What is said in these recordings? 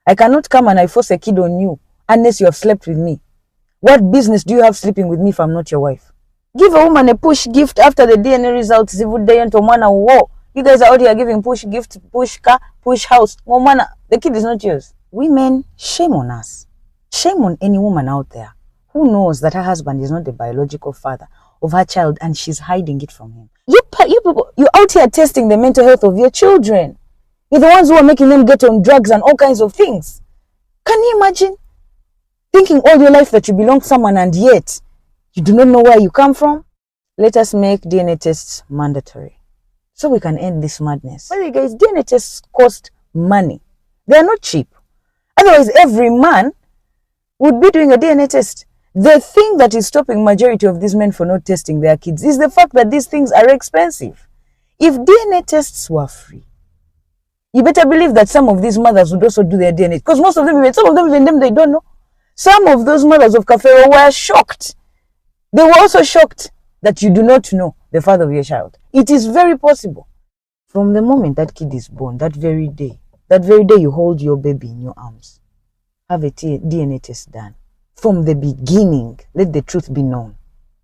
I cannot come and I force a kid on you unless you have slept with me. What business do you have sleeping with me if I'm not your wife? Give a woman a push gift after the DNA results. You guys are out here giving push gift, push car, push house. The kid is not yours. Women, shame on us. Shame on any woman out there who knows that her husband is not the biological father of her child and she's hiding it from him. You people, you're out here testing the mental health of your children. You're the ones who are making them get on drugs and all kinds of things. Can you imagine thinking all your life that you belong to someone and yet you do not know where you come from? Let us make DNA tests mandatory so we can end this madness. By the way, guys, DNA tests cost money. They are not cheap. Otherwise, every man would be doing a DNA test. The thing that is stopping majority of these men for not testing their kids is the fact that these things are expensive. If DNA tests were free, you better believe that some of these mothers would also do their DNA. Because most of them, even them, they don't know. Some of those mothers of Kafero were shocked. They were also shocked that you do not know the father of your child. It is very possible. From the moment that kid is born, that very day you hold your baby in your arms, have a DNA test done. From the beginning, let the truth be known.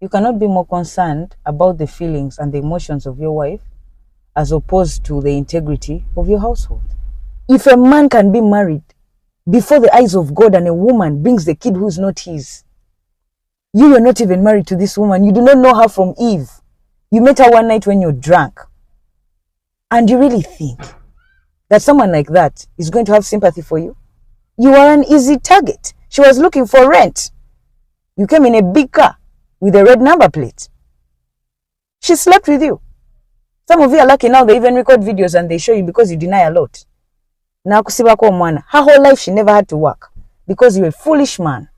You cannot be more concerned about the feelings and the emotions of your wife as opposed to the integrity of your household. If a man can be married before the eyes of God and a woman brings the kid who is not his, you are not even married to this woman. You do not know her from Eve. You met her one night when you're drunk. And you really think that someone like that is going to have sympathy for you? You are an easy target. She was looking for rent. You came in a big car with a red number plate. She slept with you. Some of you are lucky now, they even record videos and they show you because you deny a lot. Her whole life she never had to work because you're a foolish man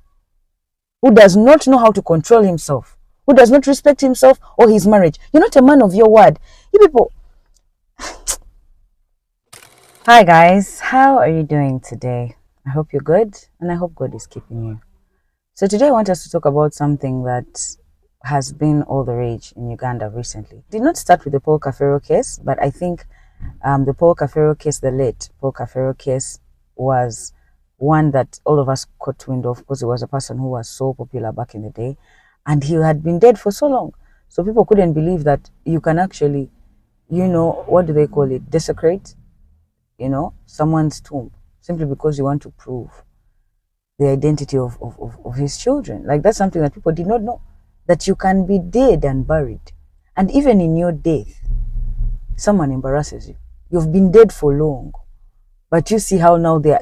who does not know how to control himself, who does not respect himself or his marriage. You're not a man of your word. You people. Hi guys, how are you doing today? I hope you're good and I hope God is keeping you. So today I want us to talk about something that has been all the rage in Uganda recently. It did not start with the Paul Kafero case, but I think the Paul Kafero case, the late Paul Kafero case, was one that all of us caught wind of because he was a person who was so popular back in the day and he had been dead for so long. So people couldn't believe that you can actually, what do they call it? Desecrate, someone's tomb simply because you want to prove the identity of his children. Like that's something that people did not know. That you can be dead and buried. And even in your death, someone embarrasses you. You've been dead for long. But you see how now they're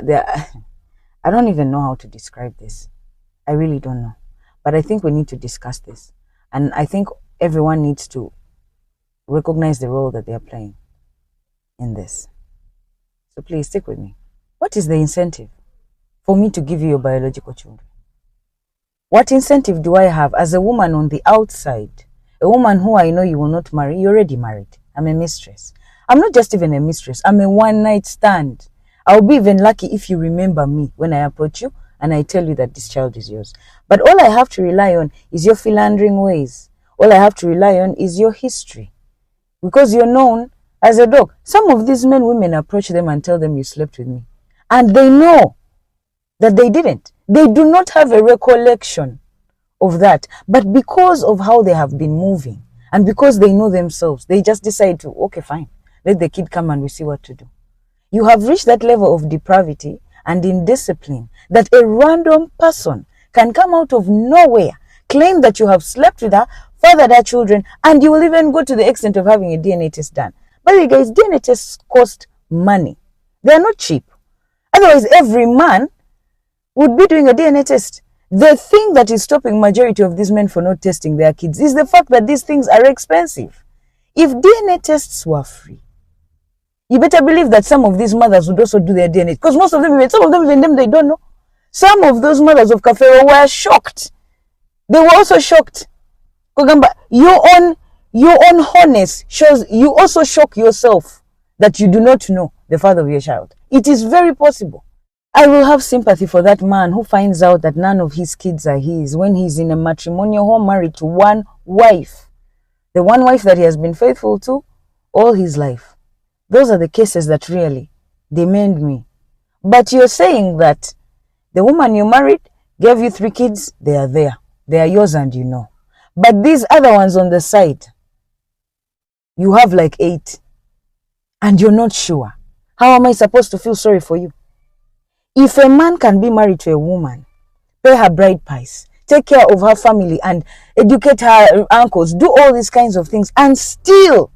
I don't even know how to describe this. I really don't know. But I think we need to discuss this. And I think everyone needs to recognize the role that they are playing in this. So please stick with me. What is the incentive for me to give you your biological children? What incentive do I have as a woman on the outside? A woman who I know you will not marry. You're already married. I'm a mistress. I'm not just even a mistress. I'm a one-night stand. I'll be even lucky if you remember me when I approach you and I tell you that this child is yours. But all I have to rely on is your philandering ways. All I have to rely on is your history. Because you're known as a dog. Some of these women approach them and tell them you slept with me. And they know that they didn't. They do not have a recollection of that. But because of how they have been moving and because they know themselves, they just decide to, okay, fine, let the kid come and we see what to do. You have reached that level of depravity and indiscipline that a random person can come out of nowhere, claim that you have slept with her, fathered her children, and you will even go to the extent of having a DNA test done. By the way, guys, DNA tests cost money. They are not cheap. Otherwise, every man would be doing a DNA test. The thing that is stopping majority of these men for not testing their kids is the fact that these things are expensive. If DNA tests were free, you better believe that some of these mothers would also do their DNA. Because most of them, even them, they don't know. Some of those mothers of Kafero were shocked. They were also shocked. Your own honest shows you also shock yourself that you do not know the father of your child. It is very possible. I will have sympathy for that man who finds out that none of his kids are his when he's in a matrimonial home married to one wife. The one wife that he has been faithful to all his life. Those are the cases that really demand me. But you're saying that the woman you married gave you 3 kids, they are there. They are yours and you know. But these other ones on the side, you have like 8. And you're not sure. How am I supposed to feel sorry for you? If a man can be married to a woman, pay her bride price, take care of her family and educate her uncles, do all these kinds of things and still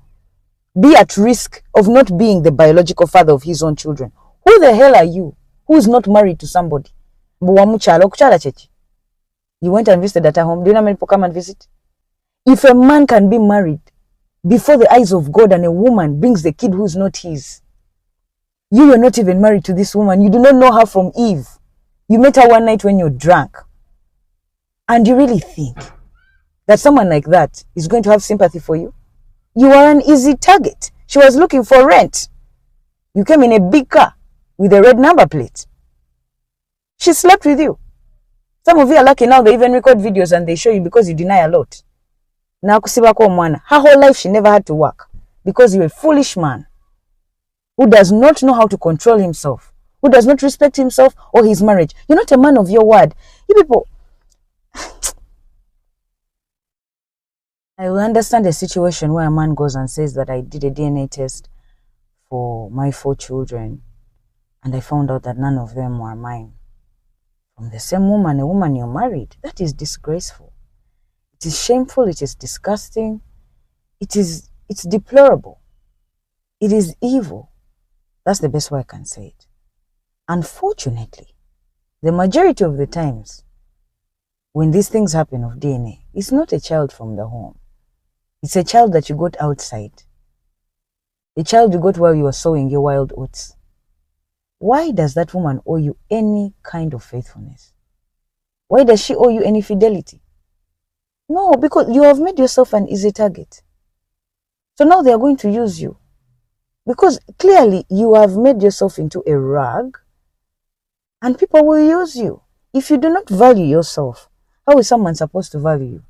be at risk of not being the biological father of his own children, who the hell are you who is not married to somebody? You went and visited at her home. Do you know how many people come and visit? If a man can be married before the eyes of God and a woman brings the kid who is not his, you are not even married to this woman. You do not know her from Eve. You met her one night when you're drunk. And you really think that someone like that is going to have sympathy for you? You are an easy target. She was looking for rent. You came in a big car with a red number plate. She slept with you. Some of you are lucky now they even record videos and they show you because you deny a lot. Her whole life she never had to work because you're a foolish man who does not know how to control himself, who does not respect himself or his marriage. You're not a man of your word. You people, I will understand a situation where a man goes and says that I did a DNA test for my 4 children and I found out that none of them were mine. From the same woman, a woman you're married. That is disgraceful. It is shameful. It is disgusting. It's deplorable. It is evil. That's the best way I can say it. Unfortunately, the majority of the times when these things happen of DNA, it's not a child from the home. It's a child that you got outside. A child you got while you were sowing your wild oats. Why does that woman owe you any kind of faithfulness? Why does she owe you any fidelity? No, because you have made yourself an easy target. So now they are going to use you. Because clearly you have made yourself into a rag and people will use you. If you do not value yourself, how is someone supposed to value you?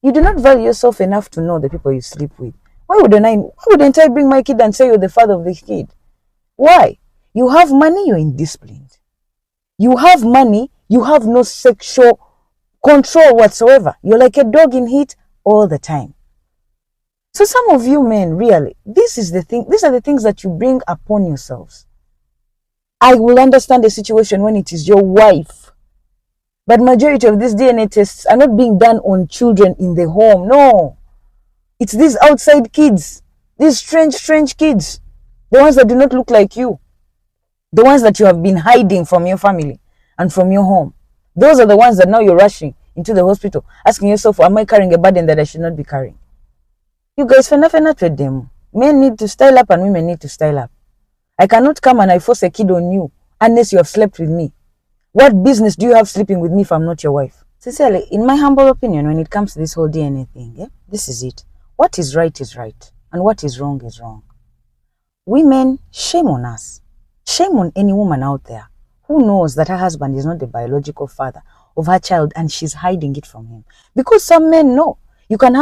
You do not value yourself enough to know the people you sleep with. Why wouldn't I bring my kid and say you're the father of the kid? Why? You have money, you're indisciplined. You have money, you have no sexual control whatsoever. You're like a dog in heat all the time. So some of you men, really, these are the things that you bring upon yourselves. I will understand the situation when it is your wife. But majority of these DNA tests are not being done on children in the home. No. It's these outside kids. These strange kids. The ones that do not look like you. The ones that you have been hiding from your family and from your home. Those are the ones that now you're rushing into the hospital, asking yourself, am I carrying a burden that I should not be carrying? You guys, not with them. Men need to style up and women need to style up. I cannot come and I force a kid on you unless you have slept with me. What business do you have sleeping with me if I'm not your wife? Sincerely, in my humble opinion, when it comes to this whole DNA thing, this is it. What is right and what is wrong. Women, shame on us. Shame on any woman out there who knows that her husband is not the biological father of her child and she's hiding it from him. Because some men know. You can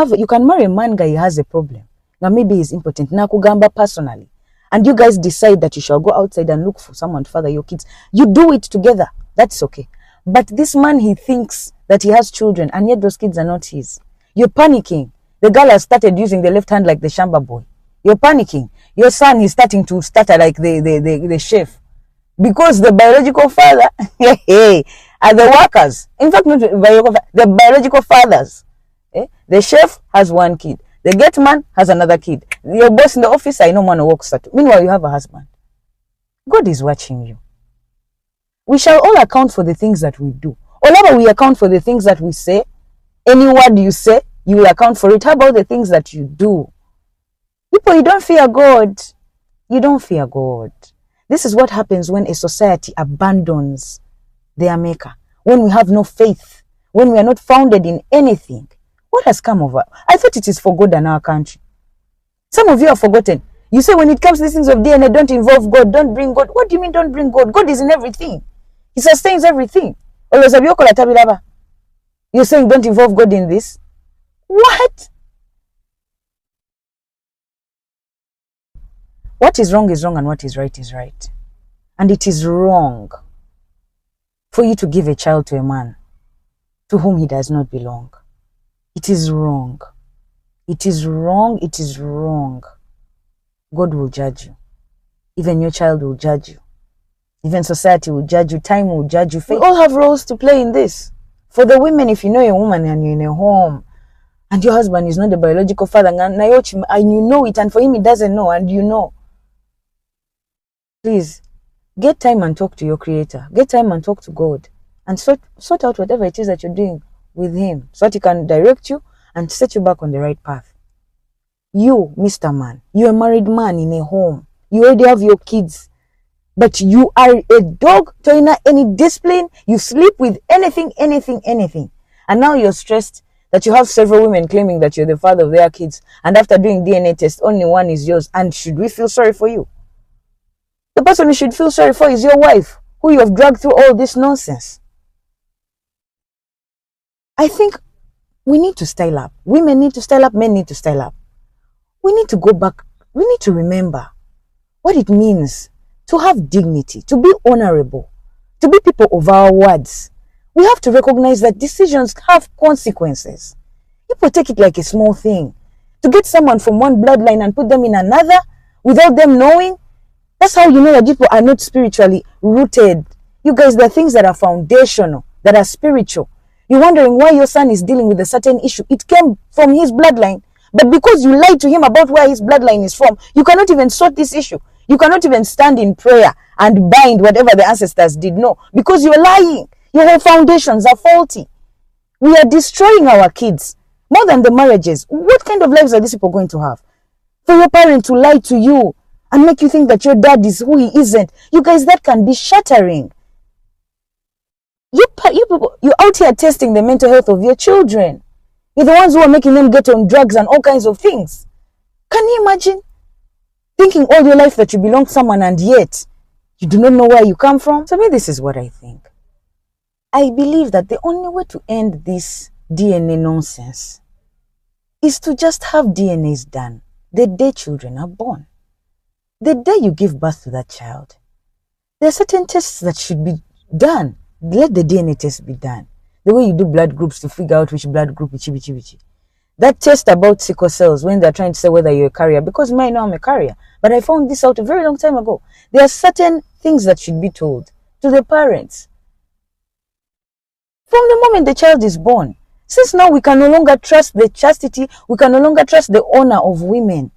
marry a man guy who has a problem. Now maybe he's impotent. Nakugamba personally. And you guys decide that you shall go outside and look for someone to father your kids. You do it together. That's okay. But this man, he thinks that he has children and yet those kids are not his. You're panicking. The girl has started using the left hand like the shamba boy. You're panicking. Your son is starting to stutter like the chef. Because the biological father are the workers. In fact, not the biological fathers. The chef has 1 kid. The gate man has another kid. Your boss in the office, I know man works at. Meanwhile, you have a husband. God is watching you. We shall all account for the things that we do. Whenever we account for the things that we say, any word you say, you will account for it. How about the things that you do? People, you don't fear God. You don't fear God. This is what happens when a society abandons their maker. When we have no faith. When we are not founded in anything. What has come over? I thought it is for God and our country. Some of you have forgotten. You say when it comes to these things of DNA, don't involve God, don't bring God. What do you mean don't bring God? God is in everything. He sustains everything. You're saying don't involve God in this? What? What is wrong and what is right is right. And it is wrong for you to give a child to a man to whom he does not belong. It is wrong. It is wrong. It is wrong. God will judge you. Even your child will judge you. Even society will judge you. Time will judge you. We all have roles to play in this. For the women, if you know a woman and you're in a home and your husband is not the biological father and you know it, and for him he doesn't know, and you know, please get time and talk to your Creator. Get time and talk to God and sort out whatever it is that you're doing with him so that he can direct you and set you back on the right path. You, Mr. Man, you're a married man in a home. You already have your kids. But you are a dog, to any discipline. You sleep with anything. And now you're stressed that you have several women claiming that you're the father of their kids. And after doing DNA test, only one is yours. And should we feel sorry for you? The person you should feel sorry for is your wife, who you have dragged through all this nonsense. I think we need to style up. Women need to style up. Men need to style up. We need to go back. We need to remember what it means to have dignity, to be honorable, to be people of our words. We have to recognize that decisions have consequences. People take it like a small thing. To get someone from one bloodline and put them in another without them knowing, that's how you know that people are not spiritually rooted. You guys, there are things that are foundational, that are spiritual. You're wondering why your son is dealing with a certain issue. It came from his bloodline. But because you lied to him about where his bloodline is from, you cannot even sort this issue. You cannot even stand in prayer and bind whatever the ancestors did know, because you're lying. Your whole foundations are faulty. We are destroying our kids more than the marriages. What kind of lives are these people going to have? For your parent to lie to you and make you think that your dad is who he isn't. You guys, that can be shattering. You people, you're out here testing the mental health of your children. You're the ones who are making them get on drugs and all kinds of things. Can you imagine? Thinking all your life that you belong to someone and yet you do not know where you come from. So this is what I think. I believe that the only way to end this DNA nonsense is to just have DNAs done the day children are born. The day you give birth to that child, there are certain tests that should be done. Let the DNA test be done. The way you do blood groups to figure out which blood group, which. That test about sickle cells, when they're trying to say whether you're a carrier, because you might know I'm a carrier, but I found this out a very long time ago. There are certain things that should be told to the parents from the moment the child is born. Since now we can no longer trust the chastity, we can no longer trust the honor of women.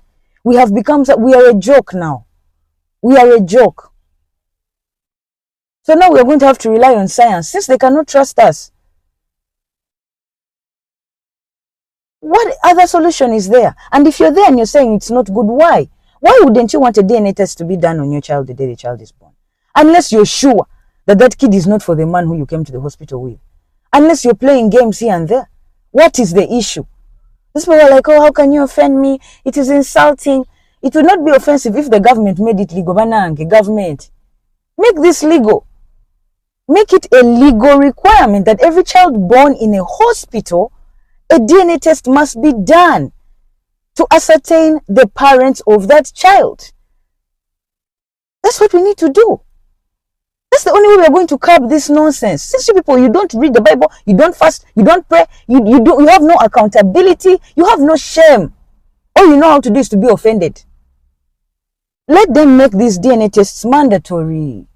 We are a joke now. We are a joke. So now we are going to have to rely on science, since they cannot trust us. What other solution is there? And if you're there and you're saying it's not good, why? Why wouldn't you want a DNA test to be done on your child the day the child is born? Unless you're sure that that kid is not for the man who you came to the hospital with. Unless you're playing games here and there. What is the issue? These people are like, oh, how can you offend me? It is insulting. It would not be offensive if the government made it legal. Government, make this legal. Make it a legal requirement that every child born in a hospital, a DNA test must be done to ascertain the parents of that child. That's what we need to do. That's the only way we are going to curb this nonsense. Since you people, you don't read the Bible, you don't fast, you don't pray, you have no accountability, you have no shame. All you know how to do is to be offended. Let them make these DNA tests mandatory,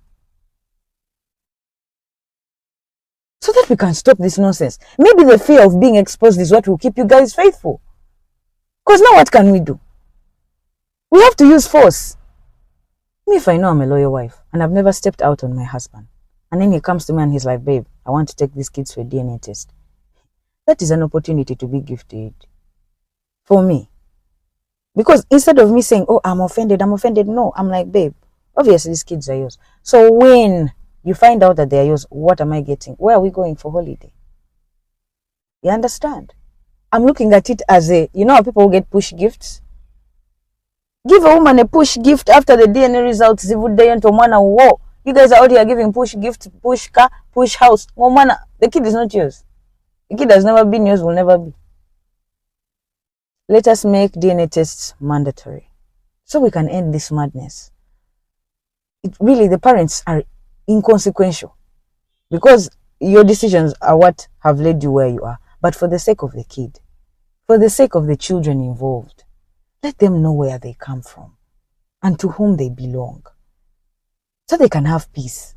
so that we can stop this nonsense. Maybe the fear of being exposed is what will keep you guys faithful. Because now what can we do? We have to use force. Me, if I know I'm a loyal wife and I've never stepped out on my husband, and then he comes to me and he's like, babe, I want to take these kids for a DNA test. That is an opportunity to be gifted for me. Because instead of me saying, oh, I'm offended, no, I'm like, babe, obviously these kids are yours. So when you find out that they are yours, what am I getting? Where are we going for holiday? You understand? I'm looking at it as you know how people get push gifts? Give a woman a push gift after the DNA results. You guys are out here giving push gifts, push car, push house. The kid is not yours. The kid has never been yours, will never be. Let us make DNA tests mandatory so we can end this madness. really, the parents are inconsequential because your decisions are what have led you where you are. But for the sake of the kid, for the sake of the children involved, let them know where they come from and to whom they belong so they can have peace.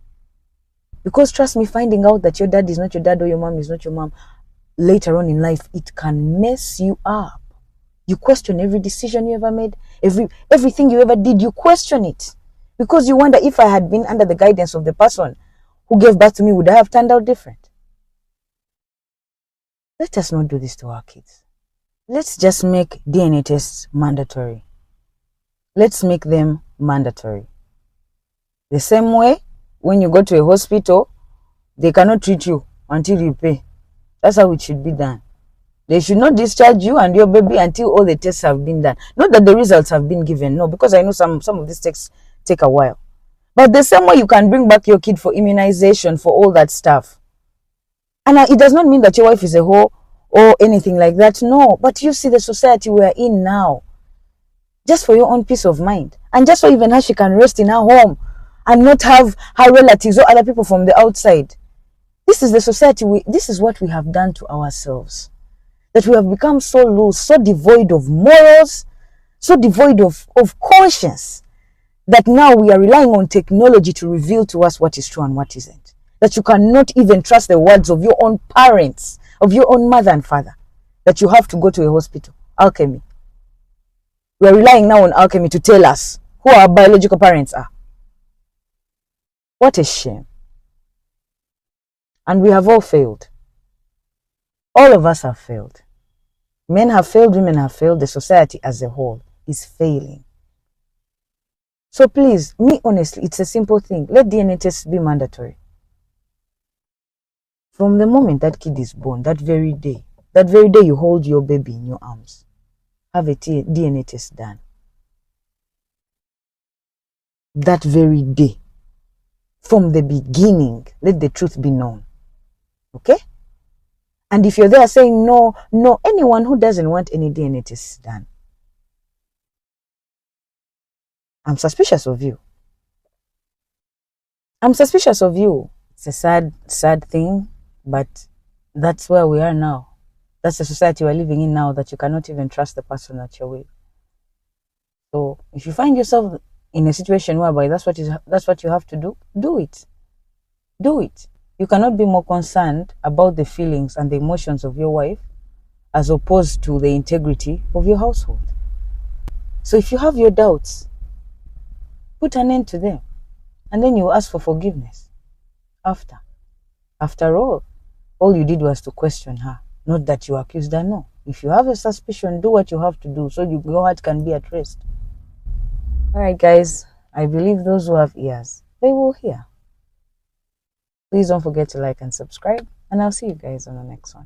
Because trust me, finding out that your dad is not your dad or your mom is not your mom later on in life, it can mess you up. You question every decision you ever made, everything you ever did, you question it. Because you wonder, if I had been under the guidance of the person who gave birth to me, would I have turned out different? Let us not do this to our kids. Let's just make DNA tests mandatory. Let's make them mandatory. The same way, when you go to a hospital, they cannot treat you until you pay. That's how it should be done. They should not discharge you and your baby until all the tests have been done. Not that the results have been given, no, because I know some of these tests take a while. But the same way you can bring back your kid for immunization, for all that stuff. And it does not mean that your wife is a whore or anything like that, no. But you see the society we are in now. Just for your own peace of mind. And just so even her, she can rest in her home and not have her relatives or other people from the outside. This is the society, this is what we have done to ourselves. That we have become so loose, so devoid of morals, so devoid of conscience, that now we are relying on technology to reveal to us what is true and what isn't. That you cannot even trust the words of your own parents, of your own mother and father, that you have to go to a hospital. Alchemy. We are relying now on alchemy to tell us who our biological parents are. What a shame. And we have all failed. All of us have failed. Men have failed, women have failed, the society as a whole is failing. So please, me honestly, it's a simple thing. Let DNA tests be mandatory. From the moment that kid is born, that very day you hold your baby in your arms, have a DNA test done. That very day, from the beginning, let the truth be known. Okay? And if you're there saying no, anyone who doesn't want any DNA tests done, I'm suspicious of you. I'm suspicious of you. It's a sad thing, but that's where we are now. That's the society we're living in now, that you cannot even trust the person that you're with. So if you find yourself in a situation whereby that's what you have to do, do it. Do it. You cannot be more concerned about the feelings and the emotions of your wife as opposed to the integrity of your household. So if you have your doubts, put an end to them. And then you ask for forgiveness after. After all you did was to question her. Not that you accused her, no. If you have a suspicion, do what you have to do so your heart can be at rest. Alright guys, I believe those who have ears, they will hear. Please don't forget to like and subscribe, and I'll see you guys on the next one.